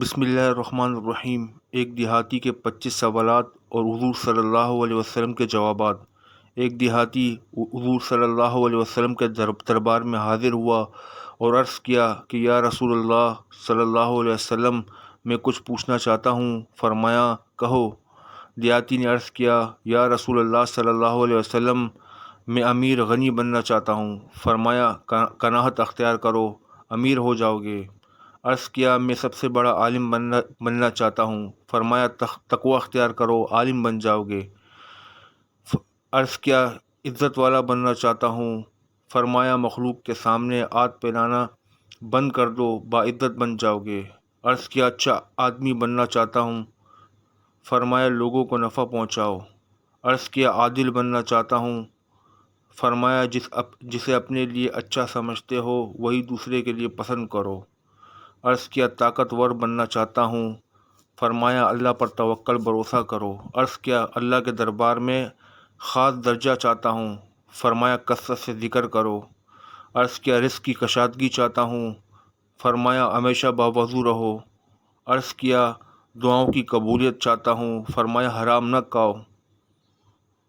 بسم اللہ الرحمن الرحیم۔ ایک دیہاتی کے 25 سوالات اور حضور صلی اللہ علیہ وسلم کے جوابات۔ ایک دیہاتی حضور صلی اللہ علیہ وسلم کے دربار میں حاضر ہوا اور عرض کیا کہ یا رسول اللہ صلی اللہ علیہ وسلم، میں کچھ پوچھنا چاہتا ہوں۔ فرمایا کہو۔ دیہاتی نے عرض کیا یا رسول اللہ صلی اللہ علیہ وسلم، میں امیر غنی بننا چاہتا ہوں۔ فرمایا قناعت اختیار کرو، امیر ہو جاؤ گے۔ عرض کیا میں سب سے بڑا عالم بننا چاہتا ہوں۔ فرمایا تقوی اختیار کرو، عالم بن جاؤ گے۔ عرض کیا عزت والا بننا چاہتا ہوں۔ فرمایا مخلوق کے سامنے آت پھیلانا بند کر دو، باعزت بن جاؤ گے۔ عرض کیا اچھا آدمی بننا چاہتا ہوں۔ فرمایا لوگوں کو نفع پہنچاؤ۔ عرض کیا عادل بننا چاہتا ہوں۔ فرمایا جسے اپنے لیے اچھا سمجھتے ہو وہی دوسرے کے لیے پسند کرو۔ عرض کیا طاقتور بننا چاہتا ہوں۔ فرمایا اللہ پر توکل بھروسہ کرو۔ عرض کیا اللہ کے دربار میں خاص درجہ چاہتا ہوں۔ فرمایا کثرت سے ذکر کرو۔ عرض کیا رزق کی کشادگی چاہتا ہوں۔ فرمایا ہمیشہ باوضو رہو۔ عرض کیا دعاؤں کی قبولیت چاہتا ہوں۔ فرمایا حرام نہ کھاؤ۔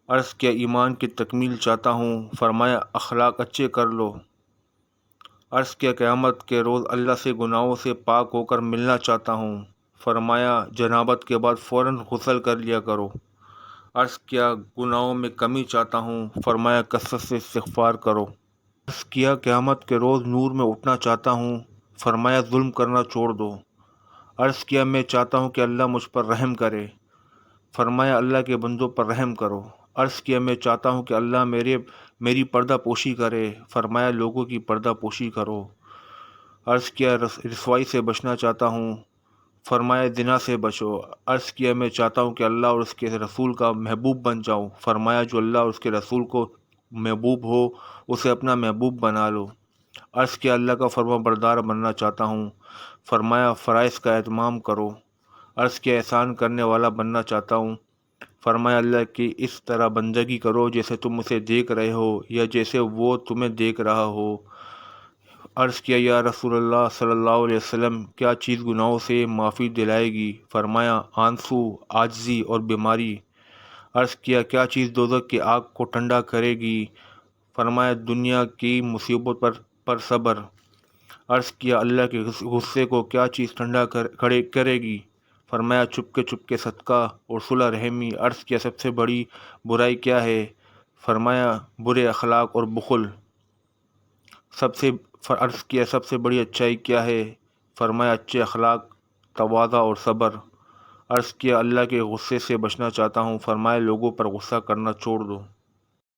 عرض کیا ایمان کی تکمیل چاہتا ہوں۔ فرمایا اخلاق اچھے کر لو۔ عرض کیا قیامت کے روز اللہ سے گناہوں سے پاک ہو کر ملنا چاہتا ہوں۔ فرمایا جنابت کے بعد فوراً غسل کر لیا کرو۔ عرض کیا گناہوں میں کمی چاہتا ہوں۔ فرمایا کثرت سے استغفار کرو۔ عرض کیا قیامت کے روز نور میں اٹھنا چاہتا ہوں۔ فرمایا ظلم کرنا چھوڑ دو۔ عرض کیا میں چاہتا ہوں کہ اللہ مجھ پر رحم کرے۔ فرمایا اللہ کے بندوں پر رحم کرو۔ عرض کیا میں چاہتا ہوں کہ اللہ میری پردہ پوشی کرے۔ فرمایا لوگوں کی پردہ پوشی کرو۔ عرض کیا رسوائی سے بچنا چاہتا ہوں۔ فرمایا زنا سے بچو۔ عرض کیا میں چاہتا ہوں کہ اللہ اور اس کے رسول کا محبوب بن جاؤں۔ فرمایا جو اللہ اور اس کے رسول کو محبوب ہو اسے اپنا محبوب بنا لو۔ عرض کیا اللہ کا فرما بردار بننا چاہتا ہوں۔ فرمایا فرائض کا اہتمام کرو۔ عرض کیا احسان کرنے والا بننا چاہتا ہوں۔ فرمایا اللہ کی اس طرح بندگی کرو جیسے تم اسے دیکھ رہے ہو یا جیسے وہ تمہیں دیکھ رہا ہو۔ عرض کیا یا رسول اللہ صلی اللہ علیہ وسلم، کیا چیز گناہوں سے معافی دلائے گی؟ فرمایا آنسو، عاجزی اور بیماری۔ عرض کیا کیا چیز دوزخ کی آگ کو ٹھنڈا کرے گی؟ فرمایا دنیا کی مصیبت پر صبر۔ عرض کیا اللہ کے غصے کو کیا چیز ٹھنڈا کرے گی؟ فرمایا چپ کے صدقہ اور صلح رحمی۔ عرض کیا سب سے بڑی برائی کیا ہے؟ فرمایا برے اخلاق اور بخل۔ عرض کیا سب سے بڑی اچائی کیا ہے؟ فرمایا اچھے اخلاق، تواضع اور صبر۔ عرض کیا اللہ کے غصے سے بچنا چاہتا ہوں۔ فرمایا لوگوں پر غصہ کرنا چھوڑ دو۔